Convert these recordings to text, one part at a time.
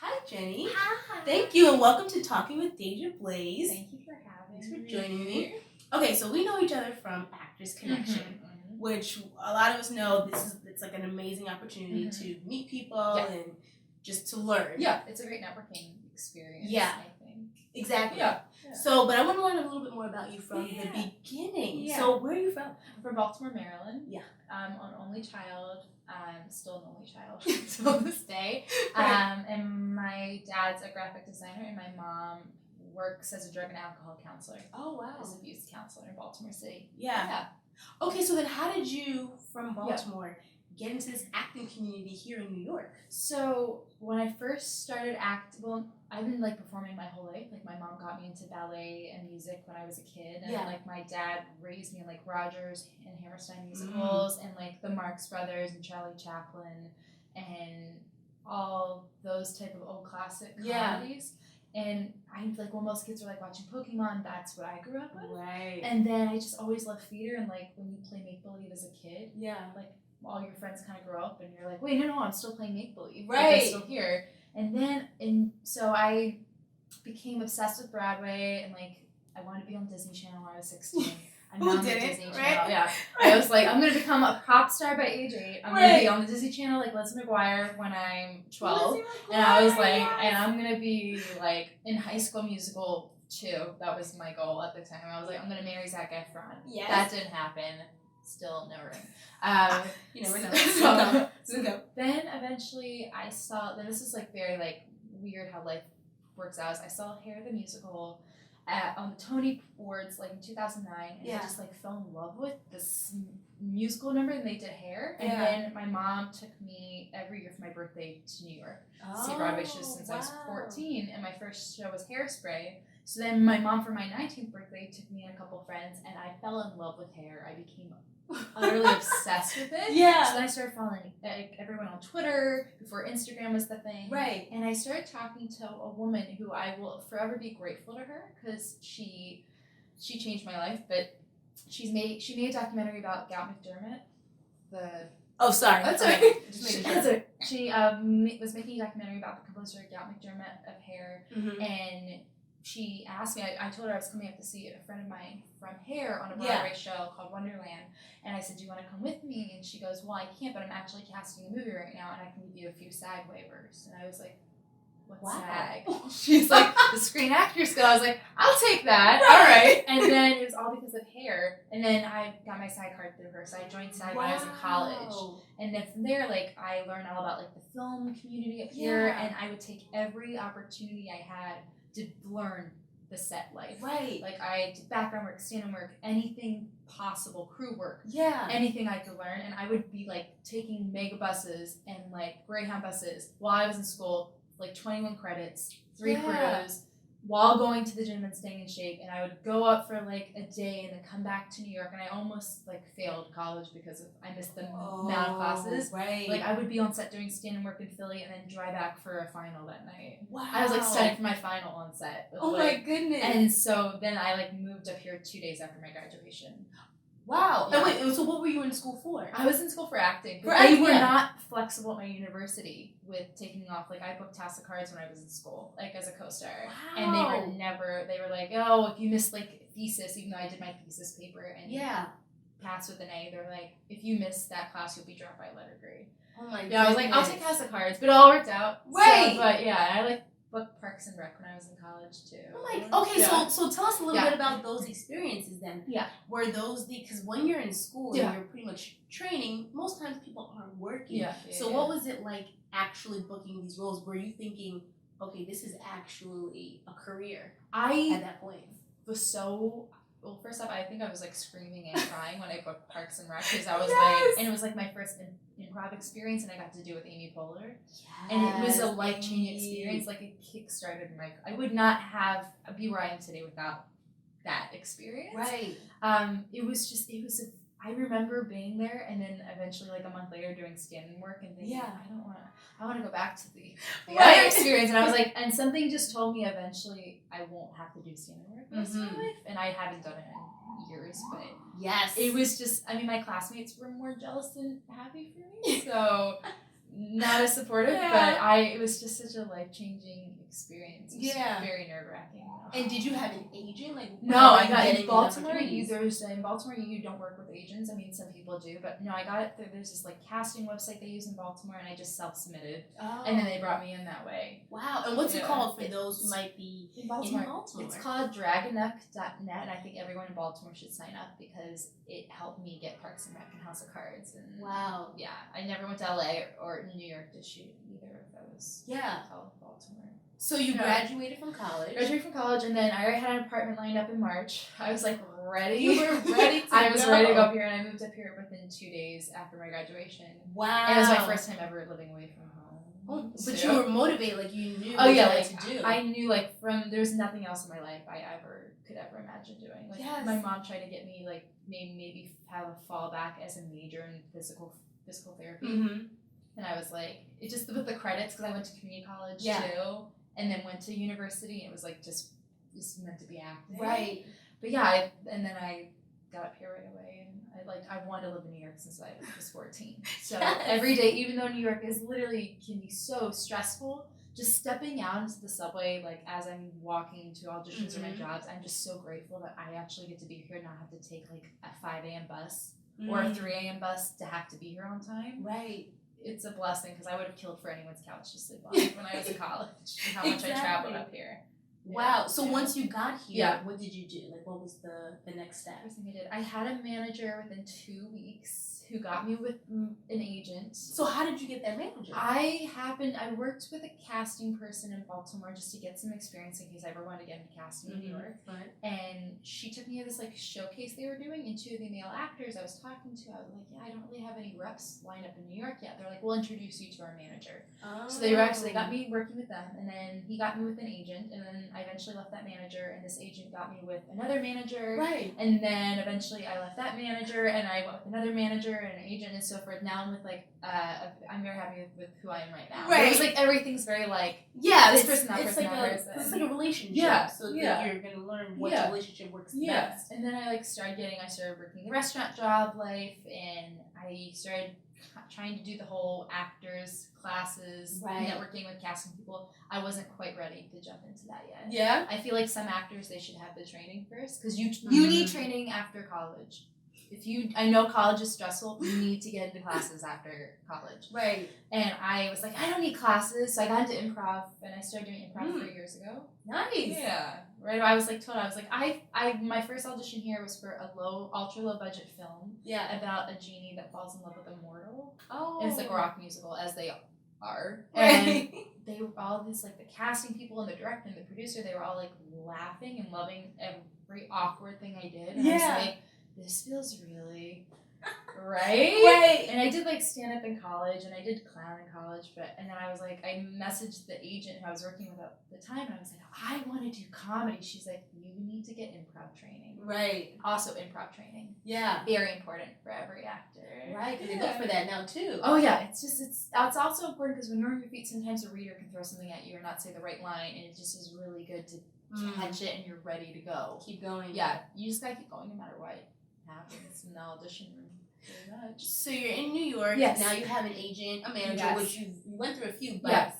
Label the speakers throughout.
Speaker 1: Hi, Jenny.
Speaker 2: Hi.
Speaker 1: Thank you, and welcome to Talking with Deja Blaise.
Speaker 2: Thank you for having
Speaker 1: Thanks for
Speaker 2: me.
Speaker 1: joining me. Okay, so we know each other from Actors Connection, which a lot of us know it's like an amazing opportunity to meet people and just to learn.
Speaker 2: Yeah, it's a great networking experience.
Speaker 1: Yeah.
Speaker 2: I think.
Speaker 1: Exactly.
Speaker 2: Yeah.
Speaker 1: So, but I want to learn a little bit more about you from the beginning.
Speaker 2: Yeah.
Speaker 1: So, where are you from?
Speaker 2: I'm from Baltimore, Maryland.
Speaker 1: Yeah.
Speaker 2: I'm an only child. I'm still an only child until this day. And my dad's a graphic designer, and my mom works as a drug and alcohol counselor.
Speaker 1: Oh, wow.
Speaker 2: As an abuse counselor in Baltimore City.
Speaker 1: Yeah. Okay, so then how did you, from Baltimore, get into this acting community here in New York? So
Speaker 2: when I first started acting, well, I've been like performing my whole life. Like my mom got me into ballet and music when I was a kid, and like my dad raised me in like Rogers and Hammerstein musicals and like the Marx Brothers and Charlie Chaplin and all those type of old classic comedies. And I like when most kids are like watching Pokemon, that's what I grew up with.
Speaker 1: Right.
Speaker 2: And then I just always loved theater, and like when you play make believe as a kid, like all your friends kind of grow up and you're like, wait, no, I'm still playing make-believe.
Speaker 1: Right.
Speaker 2: Like, I'm still here. And so I became obsessed with Broadway, and like I wanted to be on Disney Channel when I was 16. I'm
Speaker 1: Who
Speaker 2: on the
Speaker 1: didn't,
Speaker 2: Disney
Speaker 1: right?
Speaker 2: Channel. Yeah. I was like, I'm going to become a pop star by age 8. I'm going to be on the Disney Channel like Leslie McGuire when I'm 12. And I was like, and I'm going to be like in High School Musical 2. That was my goal at the time. I was like, I'm going to marry Zac Efron.
Speaker 1: Yes.
Speaker 2: That didn't happen. Still no ring.
Speaker 1: You never know.
Speaker 2: So then eventually I saw, then this is like very like weird how life works out. I saw Hair the Musical on the Tony Awards like in 2009, and I just like fell in love with this musical number, and they did Hair. And then my mom took me every year for my birthday to New York to see Broadway shows since I was 14, and my first show was Hairspray. So then my mom for my 19th birthday took me and a couple friends, and I fell in love with Hair. I became utterly obsessed with it.
Speaker 1: Yeah.
Speaker 2: So then I started following like everyone on Twitter before Instagram was the thing.
Speaker 1: Right.
Speaker 2: And I started talking to a woman who I will forever be grateful to her because she changed my life. But she made a documentary about Gout McDermott.
Speaker 1: That's
Speaker 2: okay.
Speaker 1: right.
Speaker 2: She was making a documentary about the composer Gout McDermott of Hair, and she asked me, I told her I was coming up to see a friend of mine from Hair on a Broadway show called Wonderland, and I said, do you want to come with me? And she goes, well, I can't, but I'm actually casting a movie right now, and I can give you a few SAG waivers. And I was like, what's SAG? She's like, the Screen Actors Guild. I was like, I'll take that. All right. And then it was all because of Hair, and then I got my SAG card through her, so I joined SAG when I was in college. And then from there, like, I learned all about, like, the film community up here, and I would take every opportunity I had to learn the set life. Right. Like, I did background work, stand-in work, anything possible, crew work. Yeah. Anything I could learn. And I would be, like, taking mega buses and, like, Greyhound buses while I was in school, like, 21 credits, 3 crews, while going to the gym and staying in shape. And I would go up for, like, a day and then come back to New York. And I almost, like, failed college because I missed the amount of classes. Right. Like, I would be on set doing stand-in work in Philly and then drive back for a final that night. Wow. I was, like, studying for my final on set.
Speaker 1: My goodness.
Speaker 2: And so then I, like, moved up here 2 days after my graduation.
Speaker 1: Wow.
Speaker 2: Yeah.
Speaker 1: And wait, so what were you in school for?
Speaker 2: I was in school for acting.
Speaker 1: They
Speaker 2: were not flexible at my university with taking off. Like, I booked House of Cards when I was in school, like, as a co-star. Wow. And they were like, oh, if you missed, like, thesis, even though I did my thesis paper and passed with an A, they were like, if you missed that class, you'll be dropped by letter grade.
Speaker 1: Oh my god.
Speaker 2: Yeah, I was like, I'll take House of Cards, but it all worked out.
Speaker 1: Right.
Speaker 2: So, but yeah, I, like, booked Parks and Rec when I was in college too.
Speaker 1: So tell us a little bit about those experiences then. Yeah. Were those because when you're in school and you're pretty much training, most times people aren't working. Yeah. So what was it like actually booking these roles? Were you thinking, okay, this is actually a career at that point?
Speaker 2: Well, first off, I think I was like screaming and crying when I booked Parks and Rec because I was like, and it was like my first improv experience, and I got to do it with Amy Poehler, and it was a life-changing experience. Like, it kickstarted I would not be where I am today without that experience. Right. I remember being there, and then eventually, like a month later, doing stand-in work and thinking, I want to go back to the other experience. And I was like, and something just told me eventually I won't have to do stand-in work most of my life, and I haven't done it in years, but it was just, I mean, my classmates were more jealous than happy for me, so not as supportive, but it was just such a life-changing experience. It was very nerve-wracking.
Speaker 1: And did you have an agent? Like,
Speaker 2: no, I got in Baltimore. In Baltimore, you don't work with agents. I mean, some people do, but no, I got it through. There's this like casting website they use in Baltimore, and I just self-submitted, and then they brought me in that way.
Speaker 1: Wow! And what's it called for those who might be in Baltimore?
Speaker 2: It's called dragonuck.net, and I think everyone in Baltimore should sign up because it helped me get Parks and Rec and House of Cards. And
Speaker 1: wow!
Speaker 2: Yeah, I never went to LA or New York to shoot either of those. Yeah, Baltimore.
Speaker 1: So you graduated from college.
Speaker 2: And then I already had an apartment lined up in March. I was like ready.
Speaker 1: You were ready to
Speaker 2: I was ready to go up here, and I moved up here within 2 days after my graduation.
Speaker 1: Wow.
Speaker 2: And it was my first time ever living away from home.
Speaker 1: But you were motivated, like you knew
Speaker 2: what you
Speaker 1: like to do.
Speaker 2: I knew like there's nothing else in my life I could ever imagine doing. Like my mom tried to get me like maybe have a fallback as a major in physical therapy. Mm-hmm. And I was like, it just with the credits, because I went to community college too. And then went to university, and it was like just meant to be acting.
Speaker 1: Right.
Speaker 2: But and then I got up here right away, and I wanted to live in New York since I was 14. So every day, even though New York can be so stressful, just stepping out into the subway, like as I'm walking to auditions or my jobs, I'm just so grateful that I actually get to be here and not have to take like a 5 a.m. bus or a 3 a.m. bus to have to be here on time.
Speaker 1: Right.
Speaker 2: It's a blessing because I would have killed for anyone's couch to sleep on when I was in college and how much I traveled up here.
Speaker 1: Wow. So once you got here, what did you do? Like, what was the next step?
Speaker 2: First thing I did, I had a manager within 2 weeks who got me with an agent.
Speaker 1: So how did you get that manager?
Speaker 2: I worked with a casting person in Baltimore just to get some experience in case I ever wanted to get into casting in New York. Right. And she took me to this like showcase they were doing, and 2 of the male actors I was talking to, I was like, I don't really have any reps lined up in New York yet. They're like, we'll introduce you to our manager. Oh. So they got me working with them, and then he got me with an agent, and then I eventually left that manager, and this agent got me with another manager. Right. And then eventually I left that manager, and I went with another manager and an agent and so forth. Now I'm with like I'm very happy with who I am right now. Right. It's like everything's very like this person, that person, that person.
Speaker 1: It's like a relationship. Yeah. So that you're gonna learn what relationship works best.
Speaker 2: And then I started working the restaurant job life, and I started trying to do the whole actors classes, networking with casting people. I wasn't quite ready to jump into that yet. Yeah. I feel like some actors, they should have the training first, because you need training after college. I know college is stressful, you need to get into classes after college. Right. And I was like, I don't need classes, so I got into improv, and I started doing improv 3 years ago. Nice. Yeah. Right. I was like, my first audition here was for a ultra low budget film. Yeah. About a genie that falls in love with a mortal. Oh. And it's like a rock musical, as they are. And they were all these like the casting people and the director and the producer, they were all like laughing and loving every awkward thing I did. And I was like, this feels really right. And I did like stand up in college, and I did clown in college, and then I was like, I messaged the agent who I was working with at the time, and I was like, I want to do comedy. She's like, you need to get improv training. Right. Also improv training. Yeah. Very important for every actor.
Speaker 1: Right, because they look for that now too.
Speaker 2: Oh yeah, it's also important because when you're on your feet, sometimes a reader can throw something at you or not say the right line, and it just is really good to catch it and you're ready to go.
Speaker 1: Keep going.
Speaker 2: Yeah, you just gotta keep going no matter what happens in the audition room. Very much.
Speaker 1: So you're in New York.
Speaker 2: Yes.
Speaker 1: Now you have an agent, a manager, which you went through a few. But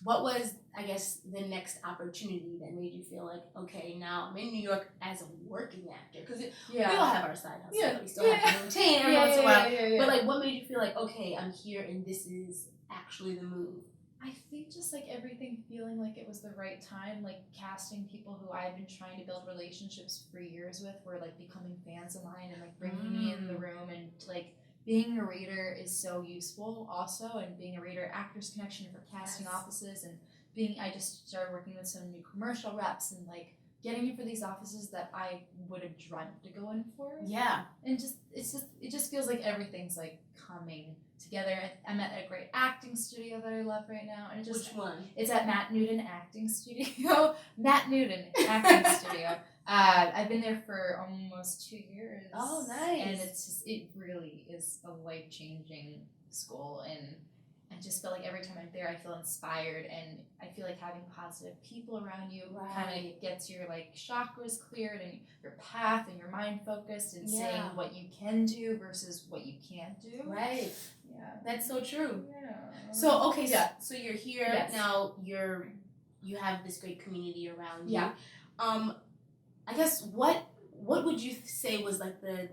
Speaker 1: what was, I guess, the next opportunity that made you feel like, okay, now I'm in New York as a working actor? Because we all have our side hustle. Yeah. We still have to maintain every once in a while. But like, what made you feel like, okay, I'm here and this is actually the move?
Speaker 2: I think just like everything feeling like it was the right time, like casting people who I've been trying to build relationships for years with were like becoming fans of mine and like bringing me in the room, and like being a reader is so useful also, and being a reader, Actors Connection for casting offices, and I just started working with some new commercial reps and like getting in for these offices that I would have dreamt to go in for. Yeah. And it just feels like everything's like coming together. I'm at a great acting studio that I love right now. And
Speaker 1: which one?
Speaker 2: It's at Matt Newton Acting Studio. Matt Newton Acting Studio. I've been there for almost 2 years.
Speaker 1: Oh, nice.
Speaker 2: And it really is a life-changing school, and I just feel like every time I'm there, I feel inspired, and I feel like having positive people around you kind of gets your like chakras cleared and your path and your mind focused and seeing what you can do versus what you can't do.
Speaker 1: Right.
Speaker 2: Yeah.
Speaker 1: That's so true.
Speaker 2: Yeah.
Speaker 1: So okay, so you're here now. You have this great community around you.
Speaker 2: Yeah.
Speaker 1: I guess what would you say was like the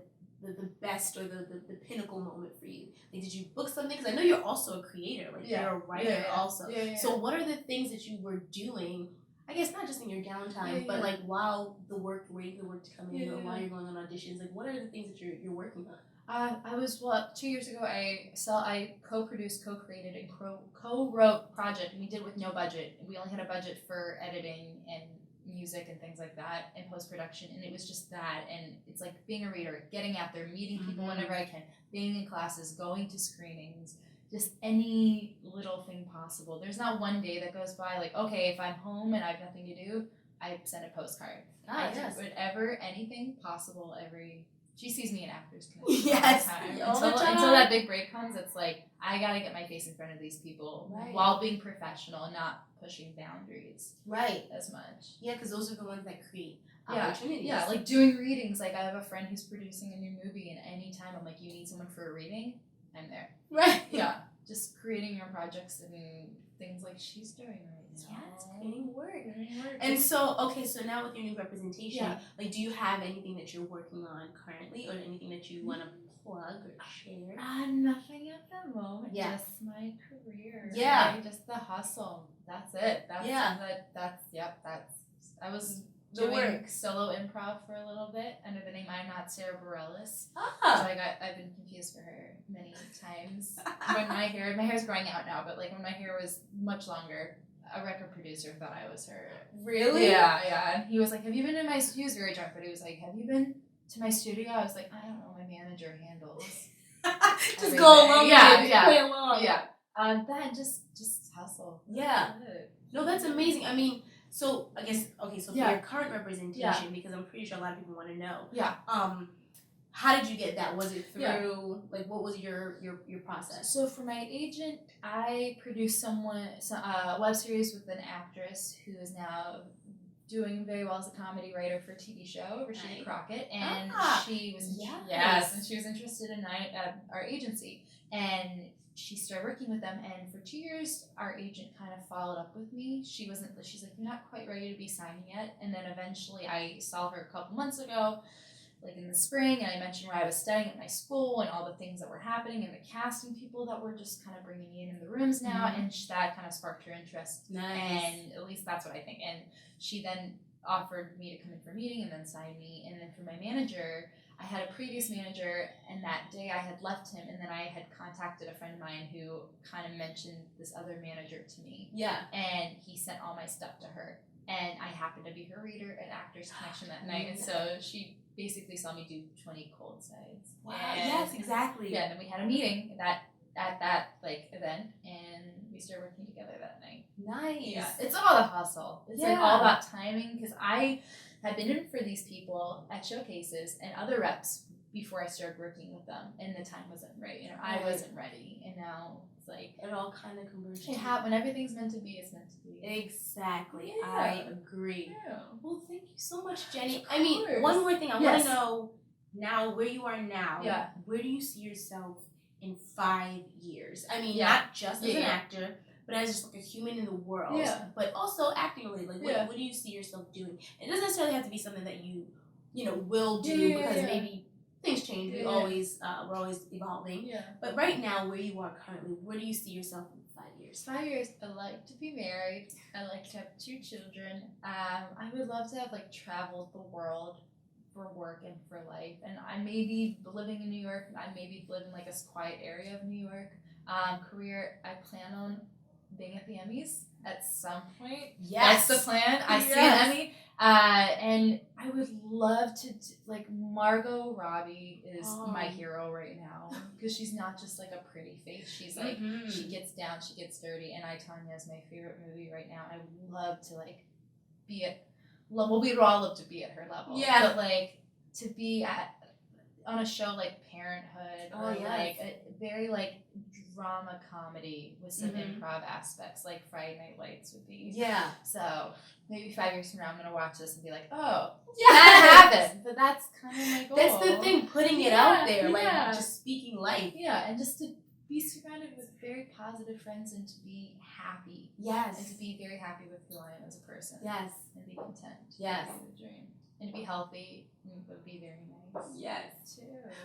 Speaker 1: best or the pinnacle moment for you? Like, did you book something? Because I know you're also a creator. Like, you're a writer also. Yeah. So what are the things that you were doing? I guess not just in your downtime, but like while waiting for the work to come in, or while you're going on auditions. Like, what are the things that you're working on?
Speaker 2: I was 2 years ago. I co-produced, co-created, and co-wrote project. We did it with no budget. We only had a budget for editing and music and things like that, and post-production, and it was just that. And it's like being a reader, getting out there, meeting people whenever I can, being in classes, going to screenings, just any little thing possible. There's not one day that goes by like, okay, if I'm home and I have nothing to do, I send a postcard. I do whatever, anything possible. She sees me in Actors Connection all the time. Until that big break comes, it's like, I gotta get my face in front of these people while being professional and not pushing boundaries as much.
Speaker 1: Yeah, because those are the ones that create opportunities.
Speaker 2: Yeah, like doing readings. Like, I have a friend who's producing a new movie, and anytime I'm like, you need someone for a reading, I'm there.
Speaker 1: Right.
Speaker 2: Yeah, just creating your projects and things like she's doing right now.
Speaker 1: Yeah, it's creating work. And so, okay, so now with your new representation, like, do you have anything that you're working on currently, or anything that you want to plug or share?
Speaker 2: Nothing at the moment. Just my career.
Speaker 1: Yeah.
Speaker 2: Like, just the hustle. That's it. I was doing solo improv for a little bit under the name I'm Not SARA BAREILLES. So I've been confused for her many times. When my hair's growing out now, but like when my hair was much longer, a record producer thought I was her.
Speaker 1: Really?
Speaker 2: Yeah. And he was like, have you been to my, he was very drunk, but he was like, have you been to my studio? I was like, I don't know, my manager handles.
Speaker 1: Just go along with it. Play along.
Speaker 2: Yeah. Then just hustle.
Speaker 1: Yeah. No, that's amazing. I mean, so I guess, okay, so for your current representation, because I'm pretty sure a lot of people want to know.
Speaker 2: Yeah.
Speaker 1: How did you get that? Was it through, like, what was your process?
Speaker 2: So for my agent, I produced a web series with an actress who is now doing very well as a comedy writer for a TV show, Rashida Crockett, and she was and she was interested in our agency, and she started working with them, and for 2 years, our agent kind of followed up with me. She's like, you're not quite ready to be signed yet, and then eventually I saw her a couple months ago, like in the spring, and I mentioned where I was studying at my school and all the things that were happening and the casting people that were just kind of bringing me in the rooms now, and that kind of sparked her interest. And at least that's what I think. And she then offered me to come in for a meeting and then sign me. And then for my manager, I had a previous manager, and that day I had left him, and then I had contacted a friend of mine who kind of mentioned this other manager to me. Yeah. And he sent all my stuff to her, and I happened to be her reader at Actors Connection that night, and so she basically saw me do 20 cold sides.
Speaker 1: Wow. Yes, exactly.
Speaker 2: Yeah, and then we had a meeting at that like event, and we started working together that night.
Speaker 1: Nice.
Speaker 2: Yeah, it's all the hustle. It's like all about timing, because I had been in for these people at showcases and other reps before I started working with them, and the time wasn't right. You know, I wasn't ready, and now it's like
Speaker 1: it all kind of converges.
Speaker 2: When everything's meant to be, it's meant to be.
Speaker 1: Exactly. Yeah. I agree.
Speaker 2: Yeah.
Speaker 1: Well, thank you so much, Jenny. I mean, one more thing. I want to know now where you are now. Yeah. Where do you see yourself in 5 years? I mean, not just as an actor, but as just like a human in the world. Yeah. But also acting related. Like, what do you see yourself doing? It doesn't necessarily have to be something that you will do because maybe things change. We're always evolving. Yeah. But right now, where you are currently, where do you see yourself in 5 years?
Speaker 2: 5 years, I like to be married. I like to have 2 children. I would love to have traveled the world for work and for life. And I may be living in New York. I maybe live in a quiet area of New York. Career, I plan on being at the Emmys at some point. Yes. That's the plan. I see an Emmy. And I would love to, Margot Robbie is my hero right now, because she's not just a pretty face. She's she gets down, she gets dirty, and I, Tonya, is my favorite movie right now. I would love to be at, well, we'd all love to be at her level. Yeah. But to be at on a show like Parenthood, or like a very like drama comedy with some improv aspects, like Friday Night Lights would be.
Speaker 1: Yeah.
Speaker 2: So maybe 5 years from now, I'm gonna watch this and be like, oh, that happened. But that's kind of my goal.
Speaker 1: That's the thing, putting it out there, like just speaking life.
Speaker 2: Yeah, and just to be surrounded with very positive friends and to be happy.
Speaker 1: Yes.
Speaker 2: And to be very happy with who I am as a person.
Speaker 1: Yes.
Speaker 2: And be content.
Speaker 1: Yes.
Speaker 2: That would be the dream. And to be healthy would be very nice.
Speaker 1: Yes.
Speaker 2: Too.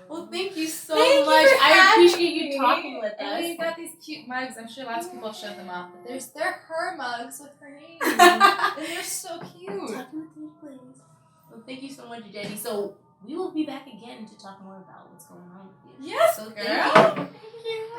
Speaker 1: Well, thank you so much. I appreciate you talking with us.
Speaker 2: And we got these cute mugs. I'm sure lots of people have showed them off. But they're her mugs with her name. And they're so cute.
Speaker 1: Talking with Deja Blaise. Well, thank you so much, Jenny. So we will be back again to talk more about what's going on with you.
Speaker 2: Yes,
Speaker 1: so
Speaker 2: girl.
Speaker 1: Thank you.